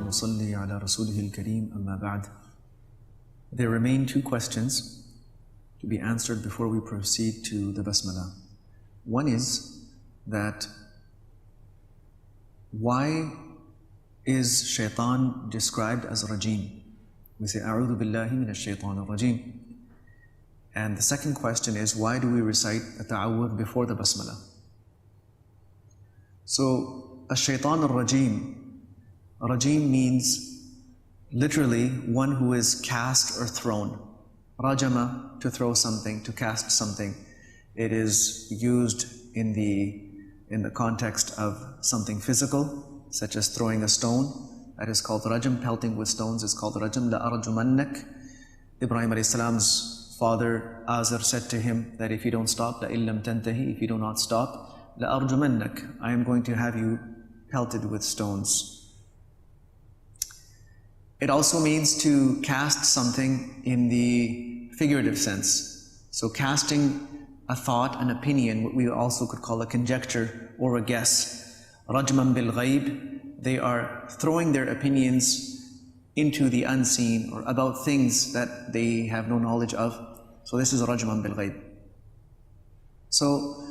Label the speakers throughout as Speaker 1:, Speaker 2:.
Speaker 1: ونصلي على رسوله الكريم أما بعد. There remain two questions to be answered before we proceed to the Basmala. One is that why is Shaytaan described as Rajim? We say, A'udhu billahi minash shaitan al-Rajim. And the second question is, why do we recite a ta'awudh before the Basmala? So, Shaytaan al-Rajim. Rajim means literally one who is cast or thrown. Rajama, to throw something, to cast something. It is used in the context of something physical, such as throwing a stone. That is called rajam. Pelting with stones is called rajam. La arjumannak. Ibrahim alayhi salam's father Azar said to him that if you don't stop, la illam tantahi, if you do not stop, la arjumannak, I am going to have you pelted with stones. It also means to cast something in the figurative sense. So casting a thought, an opinion, what we also could call a conjecture or a guess. Rajman bil ghaib, they are throwing their opinions into the unseen or about things that they have no knowledge of. So this is Rajman bil ghaib. So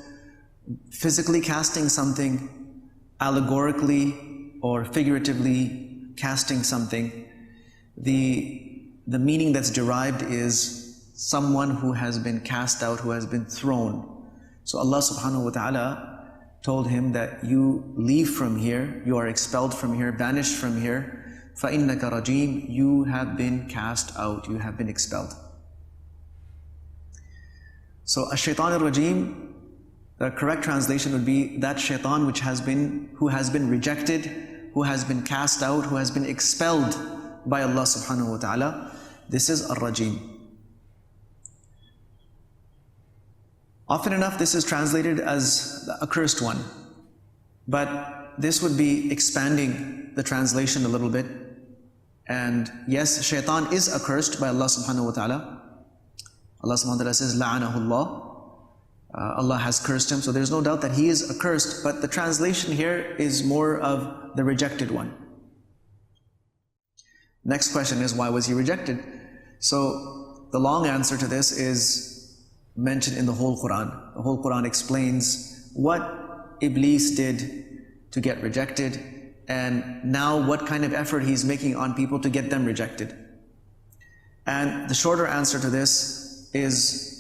Speaker 1: physically casting something, allegorically or figuratively casting something, the meaning that's derived is someone who has been cast out, who has been thrown. So Allah subhanahu wa ta'ala told him that you leave from here, you are expelled from here, banished from here. فَإِنَّكَ رَجِيمٌ, you have been cast out, you have been expelled. So Ash-Shaytan al-Rajim, the correct translation would be that shaitan who has been rejected, who has been cast out, who has been expelled by Allah subhanahu wa ta'ala. This is Ar-Rajim. Often enough this is translated as the accursed one, but this would be expanding the translation a little bit. And yes, shaitan is accursed by Allah subhanahu wa ta'ala. Allah subhanahu wa ta'ala says, La'anahu Allah. Allah has cursed him, so there's no doubt that he is accursed, but the translation here is more of the rejected one. Next question is, why was he rejected? So the long answer to this is mentioned in the whole Quran. The whole Quran explains what Iblis did to get rejected, and now what kind of effort he's making on people to get them rejected. And the shorter answer to this is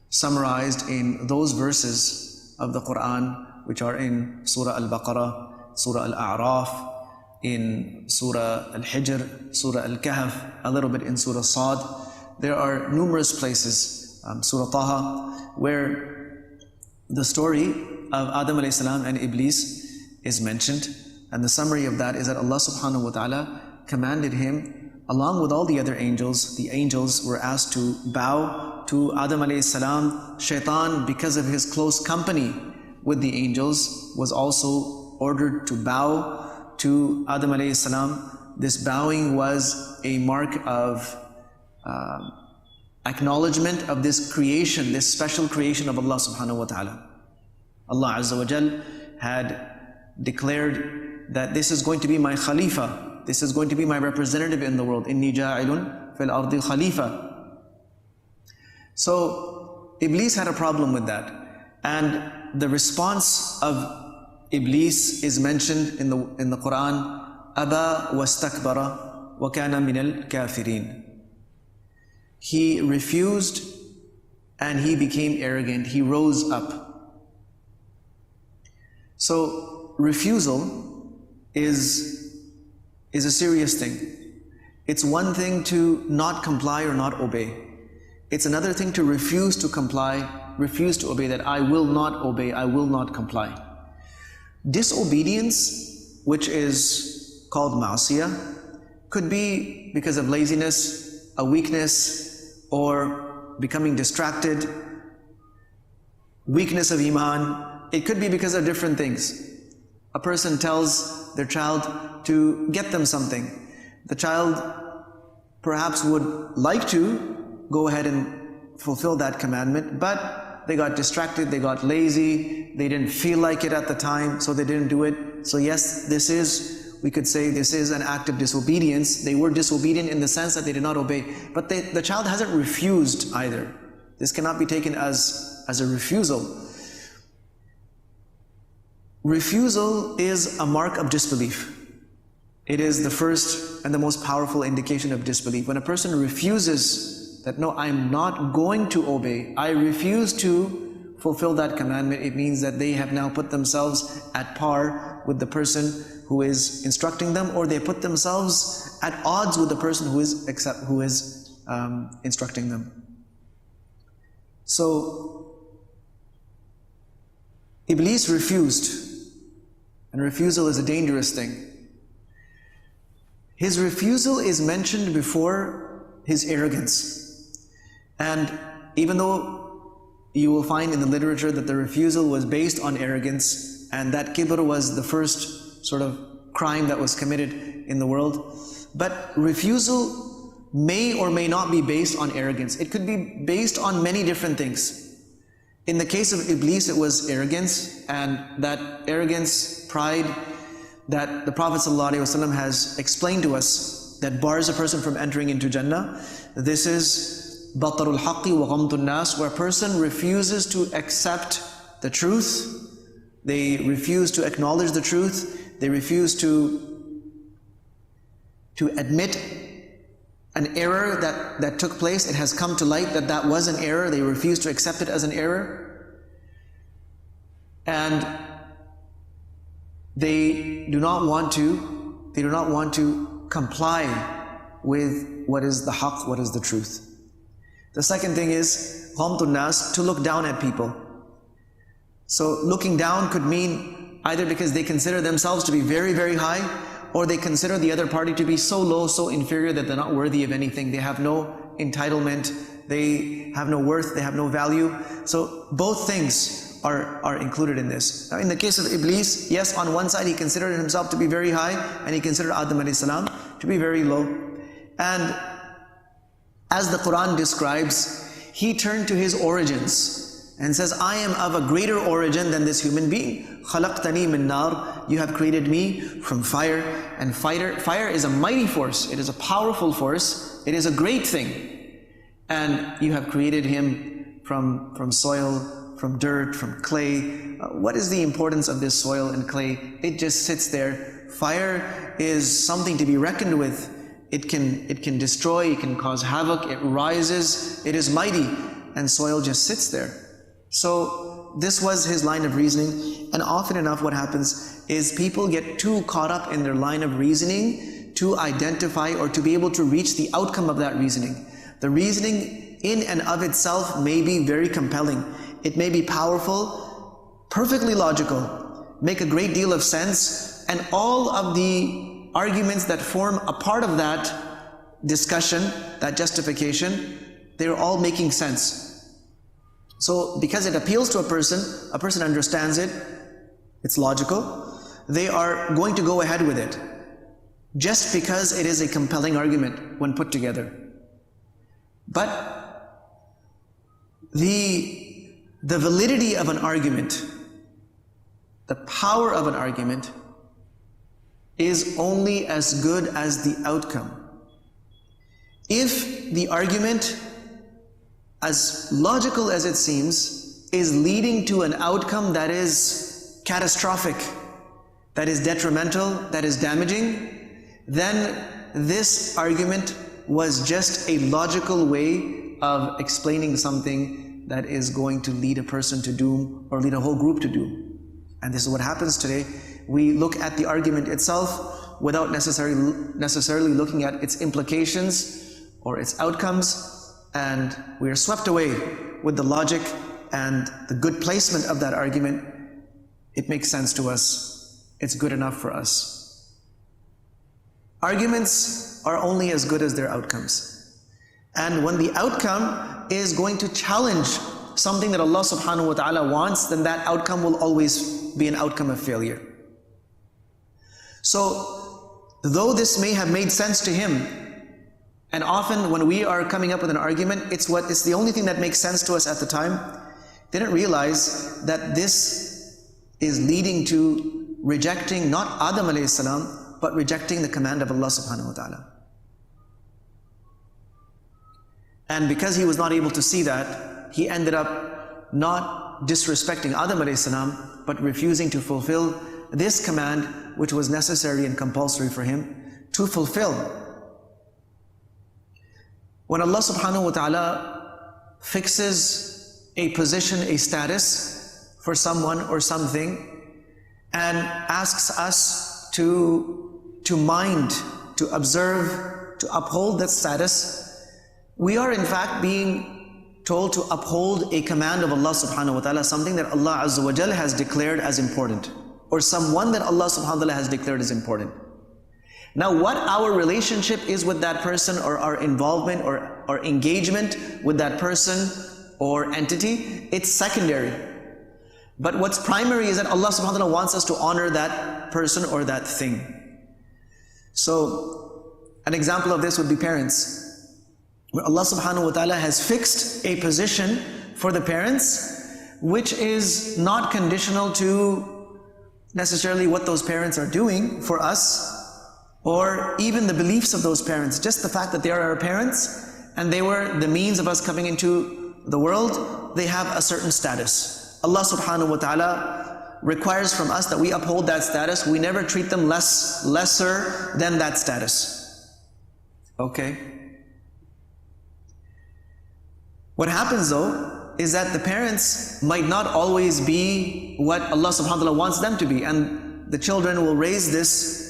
Speaker 1: summarized in those verses of the Quran which are in Surah Al-Baqarah, Surah Al-A'raf, in Surah Al-Hijr, Surah Al-Kahf, a little bit in Surah Sad. There are numerous places, Surah Taha, where the story of Adam alayhi salam and Iblis is mentioned. And the summary of that is that Allah subhanahu wa ta'ala commanded him, along with all the other angels. The angels were asked to bow to Adam alayhi salam. Shaytan, because of his close company with the angels, was also ordered to bow to Adam alayhi salam. This bowing was a mark of acknowledgement of this creation, this special creation of Allah subhanahu wa ta'ala. Allah azza wa jal had declared that this is going to be my khalifa, this is going to be my representative in the world. Inni ja'ilun fil ardi khalifa. So Iblis had a problem with that, and the response of Iblis is mentioned in the Quran. Aba wastakbara wa kana minal kafirin. He refused and he became arrogant. He rose up. So refusal is a serious thing. It's one thing to not comply or not obey. It's another thing to refuse to comply, refuse to obey, that I will not obey, I will not comply. Disobedience, which is called ma'asiyah, could be because of laziness, a weakness, or becoming distracted, weakness of iman. It could be because of different things. A person tells their child to get them something. The child perhaps would like to go ahead and fulfill that commandment, but they got distracted, they got lazy, they didn't feel like it at the time, so they didn't do it. So yes, this is we could say this is an act of disobedience. They were disobedient in the sense that they did not obey. But the child hasn't refused either. This cannot be taken as a refusal. Refusal is a mark of disbelief. It is the first and the most powerful indication of disbelief. When a person refuses that, no, I'm not going to obey, I refuse to fulfill that commandment, it means that they have now put themselves at par with the person who is instructing them, or they put themselves at odds with the person who is instructing them. So, Iblis refused, and refusal is a dangerous thing. His refusal is mentioned before his arrogance. And even though you will find in the literature that the refusal was based on arrogance, and that kibr was the first sort of crime that was committed in the world, but refusal may or may not be based on arrogance. It could be based on many different things. In the case of Iblis, it was arrogance, and that arrogance, pride, that the Prophet ﷺ has explained to us that bars a person from entering into Jannah. This is batarul haqqi wa ghamtun nas, where a person refuses to accept the truth, they refuse to acknowledge the truth, they refuse to admit an error that took place. It has come to light that that was an error. They refuse to accept it as an error. And they do not want to comply with what is the haqq, what is the truth. The second thing is ghamtun nas, to look down at people. So looking down could mean either because they consider themselves to be very, very high, or they consider the other party to be so low, so inferior that they're not worthy of anything. They have no entitlement, they have no worth, they have no value. So both things are included in this. Now in the case of Iblis, yes, on one side he considered himself to be very high, and he considered Adam alayhi salam to be very low. And as the Quran describes, he turned to his origins and says, I am of a greater origin than this human being. خَلَقْتَنِي مِن نَار, you have created me from fire. And fire is a mighty force, it is a powerful force, it is a great thing. And you have created him from soil, from dirt, from clay. What is the importance of this soil and clay? It just sits there. Fire is something to be reckoned with. It can destroy, it can cause havoc, it rises, it is mighty, and soil just sits there. So this was his line of reasoning, and often enough what happens is people get too caught up in their line of reasoning to identify or to be able to reach the outcome of that reasoning. The reasoning in and of itself may be very compelling. It may be powerful, perfectly logical, make a great deal of sense, and all of the arguments that form a part of that discussion, that justification, they're all making sense. So because it appeals to a person understands it, it's logical, they are going to go ahead with it, just because it is a compelling argument when put together. But the validity of an argument, the power of an argument, is only as good as the outcome. If the argument, as logical as it seems, is leading to an outcome that is catastrophic, that is detrimental, that is damaging, then this argument was just a logical way of explaining something that is going to lead a person to doom or lead a whole group to doom. And this is what happens today. We look at the argument itself without necessarily looking at its implications or its outcomes, and we are swept away with the logic and the good placement of that argument. It makes sense to us. It's good enough for us. Arguments are only as good as their outcomes. And when the outcome is going to challenge something that Allah subhanahu wa ta'ala wants, then that outcome will always be an outcome of failure. So, though this may have made sense to him, and often when we are coming up with an argument, it's the only thing that makes sense to us at the time, didn't realize that this is leading to rejecting not Adam alayhi salam, but rejecting the command of Allah subhanahu wa ta'ala. And because he was not able to see that, he ended up not disrespecting Adam alayhi salam, but refusing to fulfill this command, which was necessary and compulsory for him to fulfill. When Allah subhanahu wa ta'ala fixes a position, a status for someone or something, and asks us to mind, to observe, to uphold that status, we are in fact being told to uphold a command of Allah subhanahu wa ta'ala, something that Allah azza wa jal has declared as important, or someone that Allah subhanahu wa ta'ala has declared as important. Now what our relationship is with that person, or our involvement or our engagement with that person or entity, it's secondary. But what's primary is that Allah subhanahu wa ta'ala wants us to honor that person or that thing. So an example of this would be parents, where Allah subhanahu wa ta'ala has fixed a position for the parents, which is not conditional to necessarily what those parents are doing for us, or even the beliefs of those parents. Just the fact that they are our parents, and they were the means of us coming into the world, they have a certain status. Allah subhanahu wa ta'ala requires from us that we uphold that status. We never treat them lesser than that status. Okay? What happens though, is that the parents might not always be what Allah subhanahu wa ta'ala wants them to be. And the children will raise this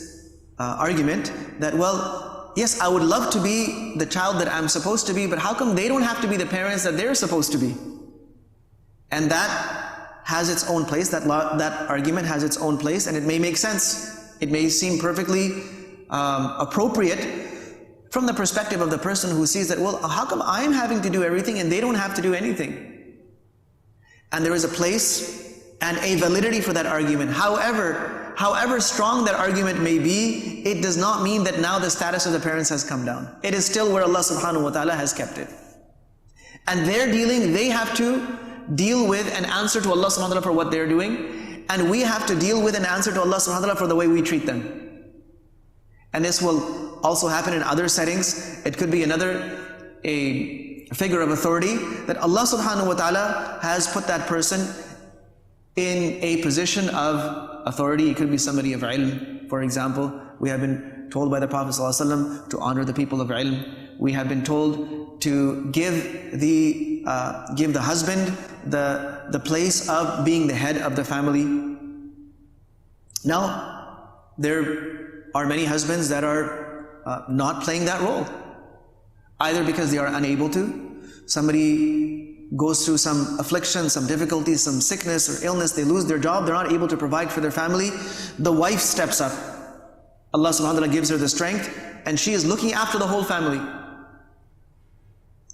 Speaker 1: argument that, well, yes, I would love to be the child that I'm supposed to be, but how come they don't have to be the parents that they're supposed to be? And that has its own place, that argument has its own place, and it may make sense. It may seem perfectly appropriate from the perspective of the person who sees that, well, how come I'm having to do everything and they don't have to do anything? And there is a place and a validity for that argument. However strong that argument may be, it does not mean that now the status of the parents has come down. It is still where Allah subhanahu wa ta'ala has kept it. And they have to deal with and answer to Allah subhanahu wa ta'ala for what they're doing, and we have to deal with and answer to Allah subhanahu wa ta'ala for the way we treat them. And this will also happen in other settings. It could be a figure of authority that Allah subhanahu wa ta'ala has put that person in a position of authority. It could be somebody of ilm, for example. We have been told by the Prophet ﷺ to honor the people of ilm. We have been told to give the husband the place of being the head of the family. Now, there are many husbands that are not playing that role, either because they are unable to. Somebody goes through some affliction, some difficulty, some sickness or illness, they lose their job, they're not able to provide for their family. The wife steps up. Allah subhanahu wa ta'ala gives her the strength, and she is looking after the whole family.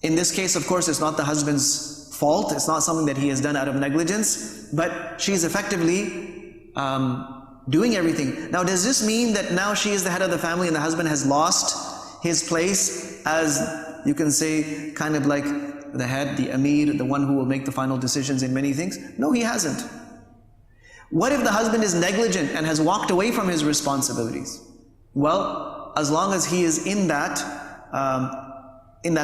Speaker 1: In this case, of course, it's not the husband's fault, it's not something that he has done out of negligence, but she's effectively doing everything. Now, does this mean that now she is the head of the family and the husband has lost his place as, you can say, kind of like the head, the amir, the one who will make the final decisions in many things? No, he hasn't. What if the husband is negligent and has walked away from his responsibilities? Well, as long as he is in that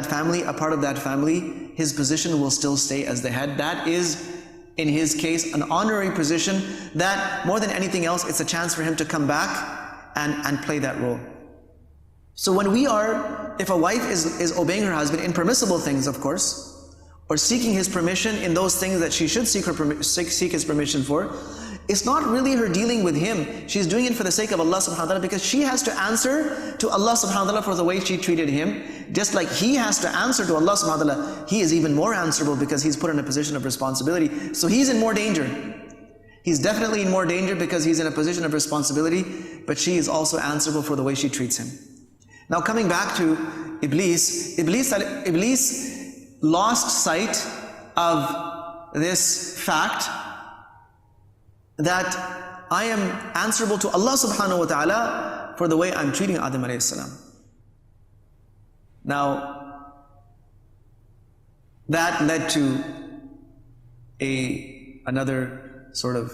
Speaker 1: family, a part of that family, his position will still stay as the head. That is, in his case, an honorary position that, more than anything else, it's a chance for him to come back and play that role. So when if a wife is obeying her husband in permissible things, of course, or seeking his permission in those things that she should seek his permission for, it's not really her dealing with him. She's doing it for the sake of Allah subhanahu wa ta'ala, because she has to answer to Allah subhanahu wa ta'ala for the way she treated him. Just like he has to answer to Allah subhanahu wa ta'ala, he is even more answerable because he's put in a position of responsibility. So he's in more danger. He's definitely in more danger because he's in a position of responsibility, but she is also answerable for the way she treats him. Now coming back to Iblis lost sight of this fact that I am answerable to Allah subhanahu wa ta'ala for the way I'm treating Adam alayhi salam. Now, that led to another sort of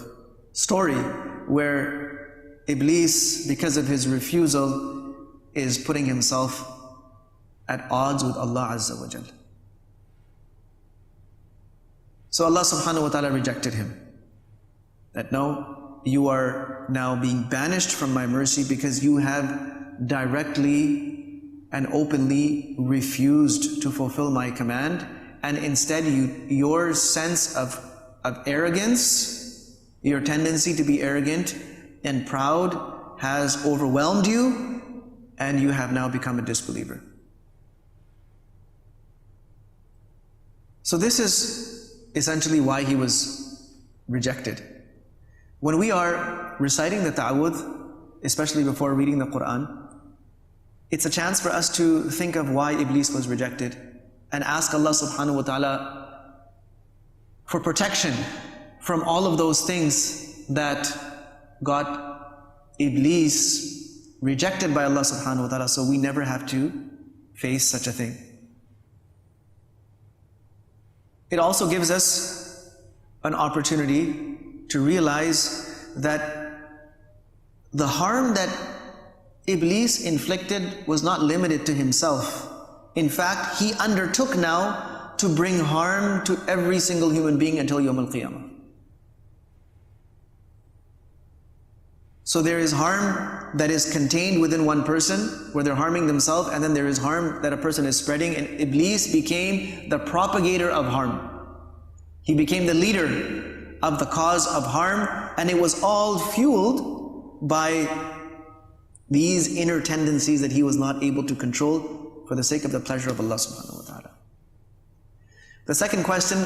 Speaker 1: story where Iblis, because of his refusal, is putting himself at odds with Allah Azza wa Jal. So Allah subhanahu wa ta'ala rejected him. That no, you are now being banished from my mercy because you have directly and openly refused to fulfill my command, and instead your sense of arrogance, your tendency to be arrogant and proud has overwhelmed you, and you have now become a disbeliever. So this is essentially why he was rejected. When we are reciting the ta'awudh, especially before reading the Quran, it's a chance for us to think of why Iblis was rejected and ask Allah subhanahu wa ta'ala for protection from all of those things that got Iblis rejected by Allah subhanahu wa ta'ala, so we never have to face such a thing. It also gives us an opportunity to realize that the harm that Iblis inflicted was not limited to himself. In fact, he undertook now to bring harm to every single human being until Yawm al-Qiyamah. So there is harm that is contained within one person, where they're harming themselves, and then there is harm that a person is spreading, and Iblis became the propagator of harm. He became the leader of the cause of harm, and it was all fueled by these inner tendencies that he was not able to control for the sake of the pleasure of Allah subhanahu wa ta'ala. The second question,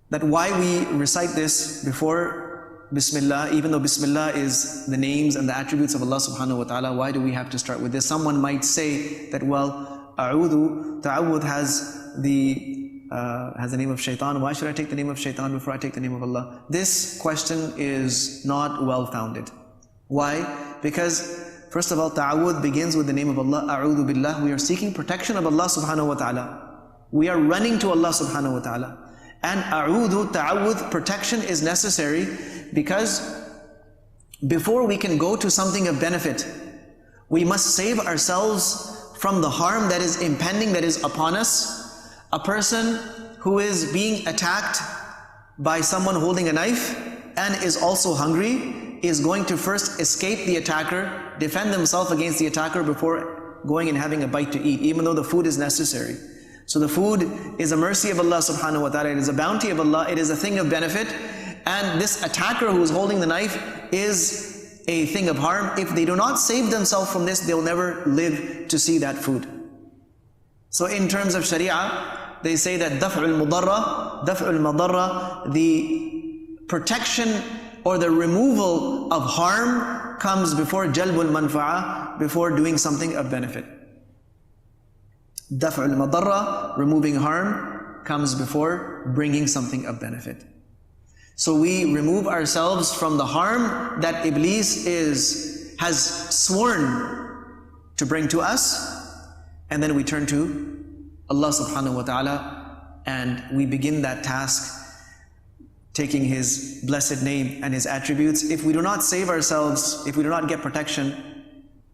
Speaker 1: that why we recite this before Bismillah, even though Bismillah is the names and the attributes of Allah subhanahu wa ta'ala, why do we have to start with this? Someone might say that, well, ta'awudh has the name of Shaytaan. Why should I take the name of Shaytaan before I take the name of Allah? This question is not well-founded. Why? Because first of all, ta'awudh begins with the name of Allah. A'udhu billah. We are seeking protection of Allah subhanahu wa ta'ala. We are running to Allah subhanahu wa ta'ala. And ta'awudh, protection is necessary because before we can go to something of benefit, we must save ourselves from the harm that is impending, that is upon us. A person who is being attacked by someone holding a knife and is also hungry is going to first escape the attacker, defend themselves against the attacker before going and having a bite to eat, even though the food is necessary. So the food is a mercy of Allah subhanahu wa ta'ala, it is a bounty of Allah, it is a thing of benefit, and this attacker who is holding the knife is a thing of harm. If they do not save themselves from this, they'll never live to see that food. So in terms of Sharia, they say that daf'ul madarra, the protection or the removal of harm comes before jalbul manfa'ah, before doing something of benefit. Daf'ul madarra, removing harm, comes before bringing something of benefit. So we remove ourselves from the harm that Iblis has sworn to bring to us, and then we turn to Allah subhanahu wa ta'ala and we begin that task, taking His blessed name and His attributes. If we do not save ourselves, if we do not get protection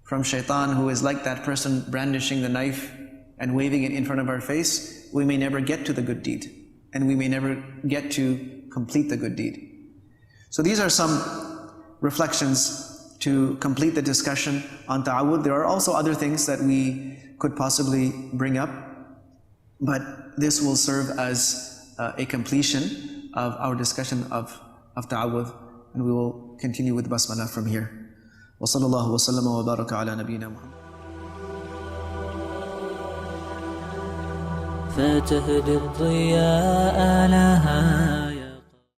Speaker 1: from Shaytaan, who is like that person brandishing the knife and waving it in front of our face, we may never get to the good deed, and we may never get to complete the good deed. So these are some reflections to complete the discussion on ta'awudh. There are also other things that we could possibly bring up, but this will serve as a completion of our discussion of ta'awudh, and we will continue with basmalah from here. Wa sallallahu wa sallama wa baraka ala nabiyyina Muhammad. فتهدي الضياء لها